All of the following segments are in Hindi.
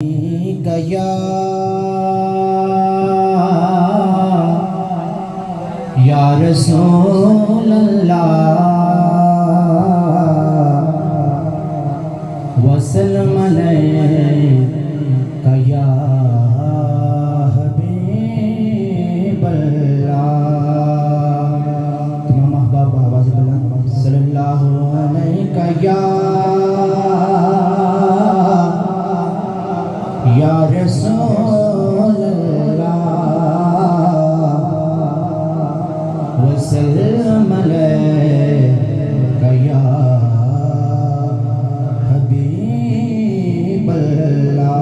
गया या रसूल अल्लाह वसल्लम अलैका या हबीब अल्लाह। तमाम अहबाब आवाज़ बुलंद सल्लल्लाहु अलैका या रसूल अल्लाह वसल्लम अलैका या हबीब अल्लाह।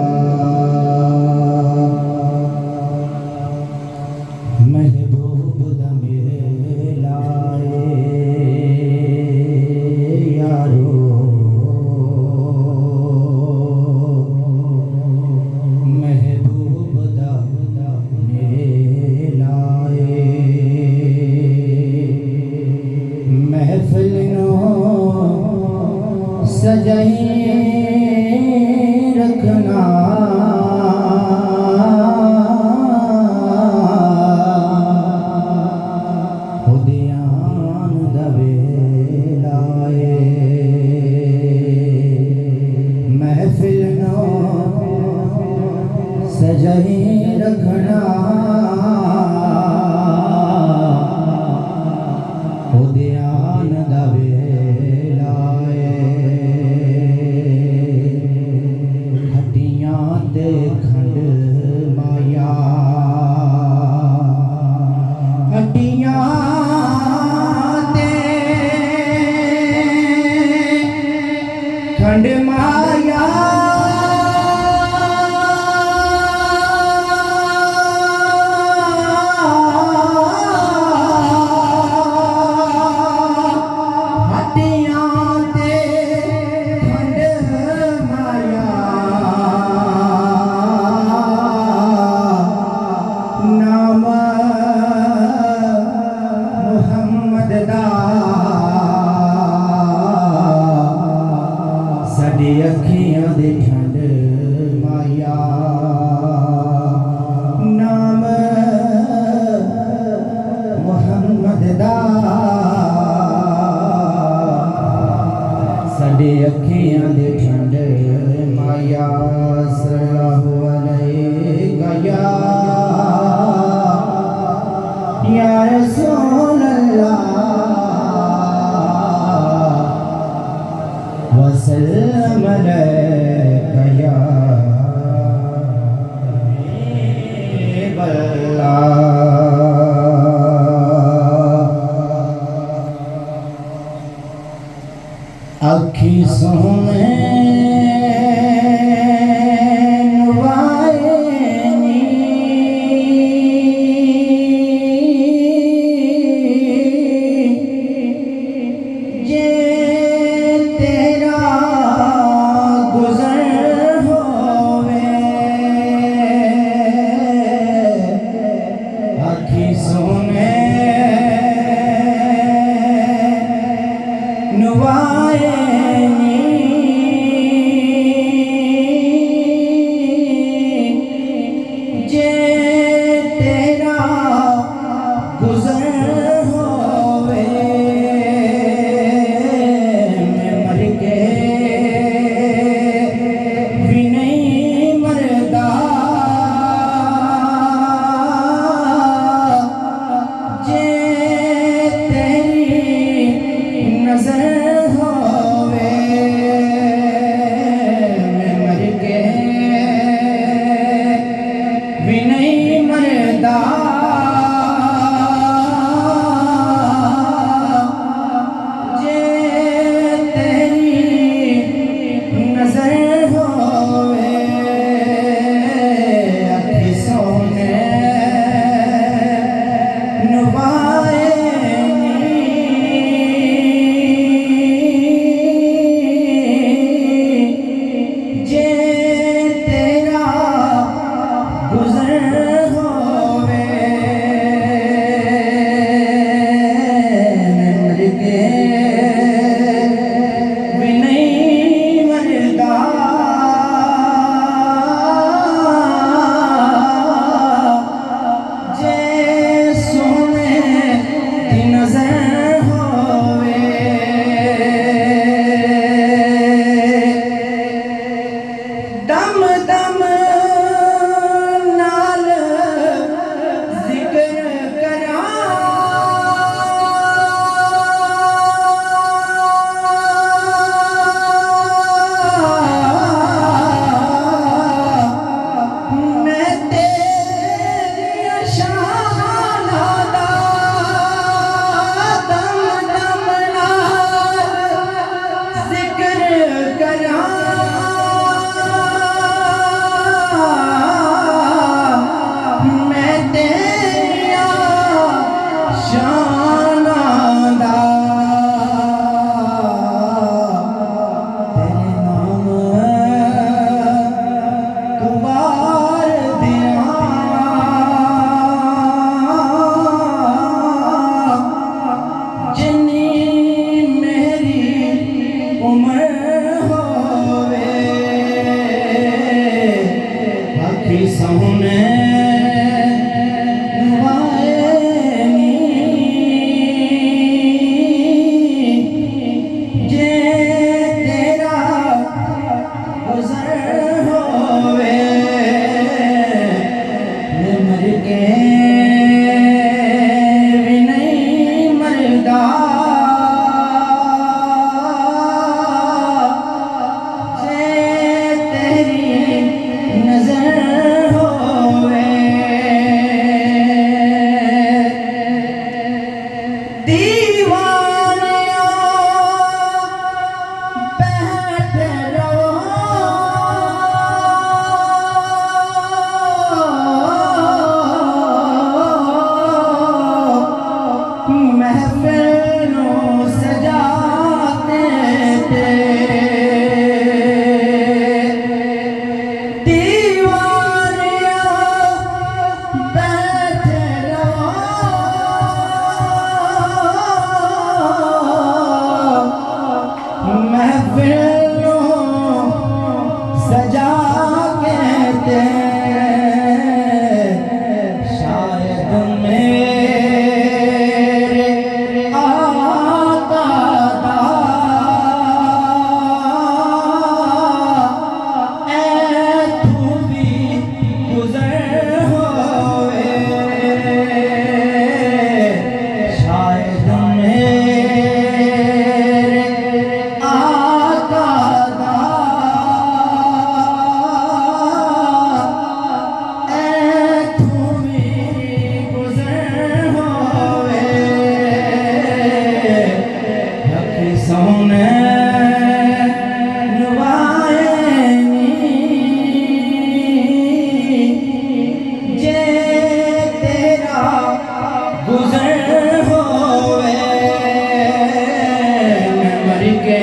महबूब दा मेरे लाए यारो सजाई रखना उद्यान दवेलाए महफिल नो सजाई रखना उद्यान दवेलाए खंड माया हड्डियां दे खंड माया सोने जे तेरा गुज़र होवे मर के भी नहीं मरदा सजा कहते शायद मेरे आका दा ऐ तू भी गुज़र होवे शायद सोने जे तेरा गुज़र होवे मर के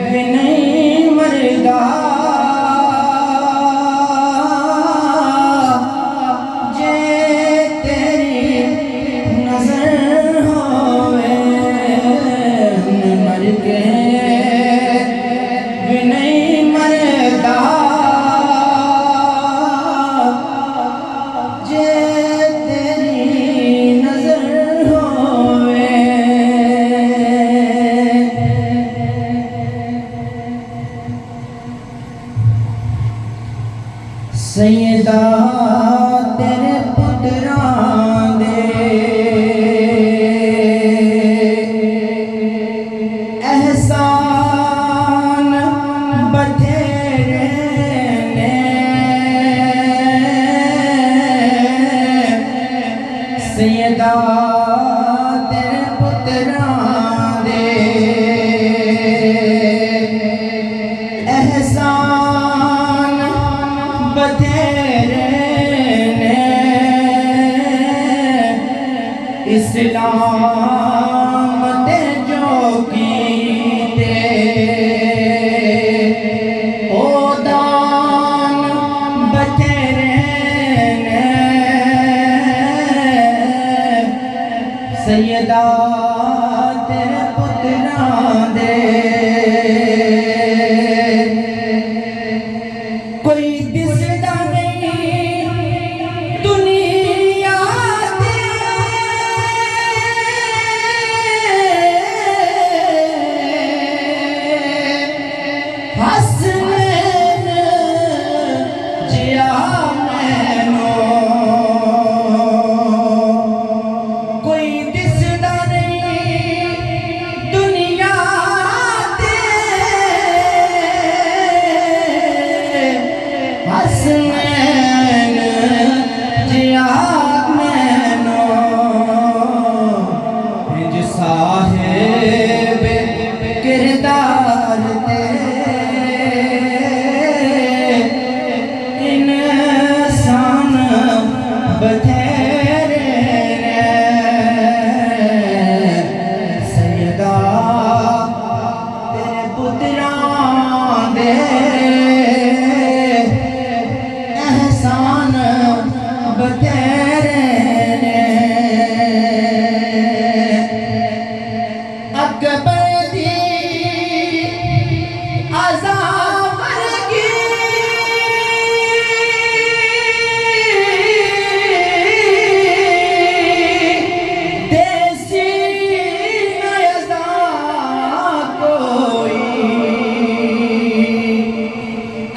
भी नहीं मरदा जे तेरी नज़र होवे मर के भी नहीं मरदा जे तेरी नज़र होवे सैयदा तेरे पुत्रां दे एहसान बथेरे ने सैयदा तेरे पुत्रां दे एहसान बथेरे ने इस्लाम ते जो कीते ओ दान बथेरे ने सैयदा तेरे पुत्रां दे कोई दिसदा नहीं दुनिया ते हसनैन जिया मैनू कोई दिसदा नहीं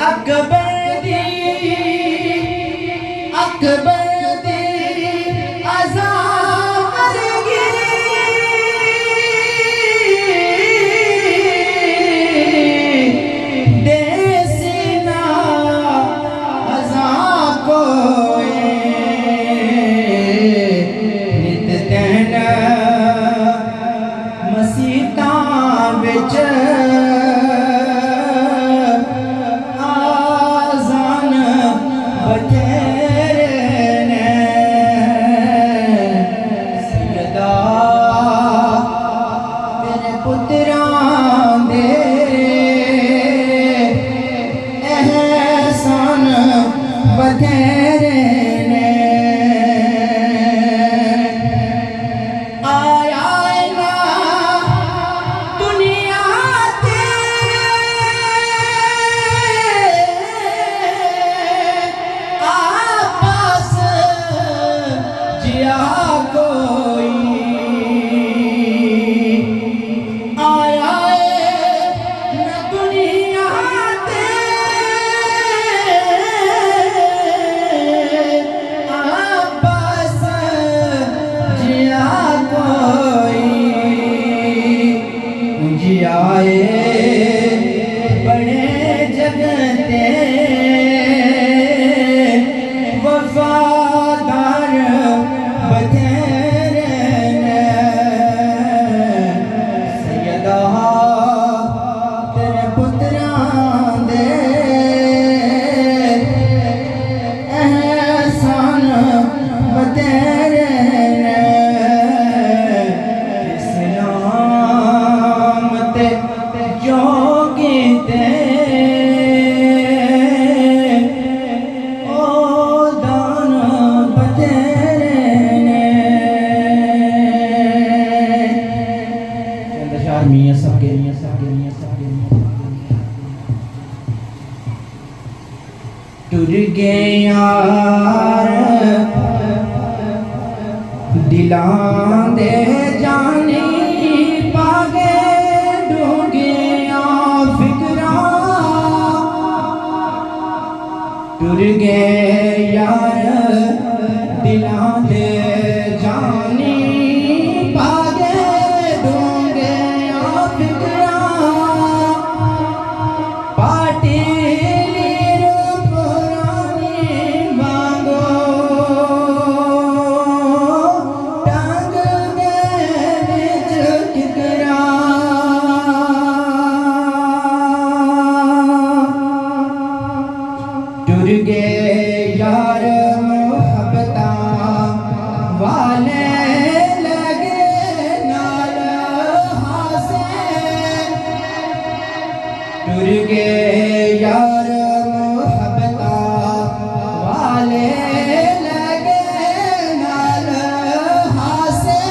अकबर दी अज़ां वर्गी देसी ना अज़ां कोई नित दिन मसीतां विच आज़ान बथेरे ने सैयदा तेरे पुत्रां दे एहसान बथेरे ने आया ना दुनिया ते आपस जिया कोई आया ना दुनिया ते आपस जिया कोई जियाए बड़े जगते वफादार बथेरे ने सैयदा तेरे पुत्रां दे एहसान बथेरे ने इस्लाम ते जोगी ते ओ दान बथेरे ने चंद शार मियां सबके टुर गए यार दिलां दे जानी पागे डूंगिया फिकरां टुर गए यार दिलां दे जानी पागे डूंगिया फिकरां पाटी टुर गए यार मोहब्बता वाले लगे नाल हासे टुर गए यार मोहब्बता वाले लगे नाल हासे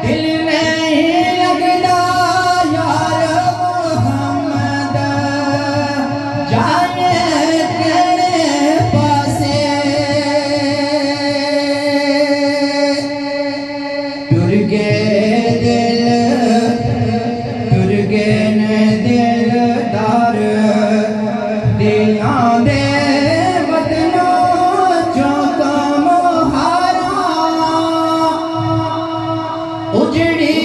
दिल नहीं लगदा यार मोहम्मद जाने तेरे पासे टुर गए दिल टुर गए ने दिलदार दिलां दे वतनों चों कमहारा उजड़ी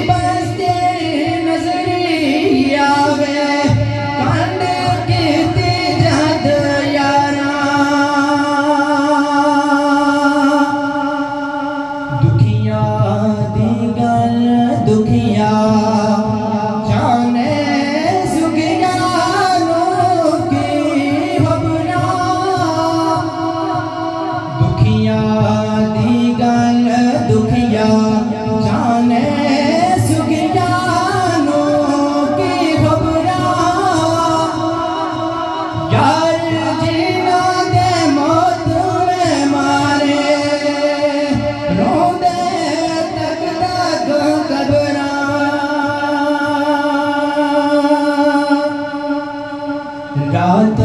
बस्ती नजरी आवे कंड कीती जद यारा दुखिया दी गल दुखिया जाने सुखिया नूं की खबरां दुखिया दी गल दुखिया जाने सुखिया नूं की खबरां यार जीना दे मौत में मारे रोंदे तक कबरां रात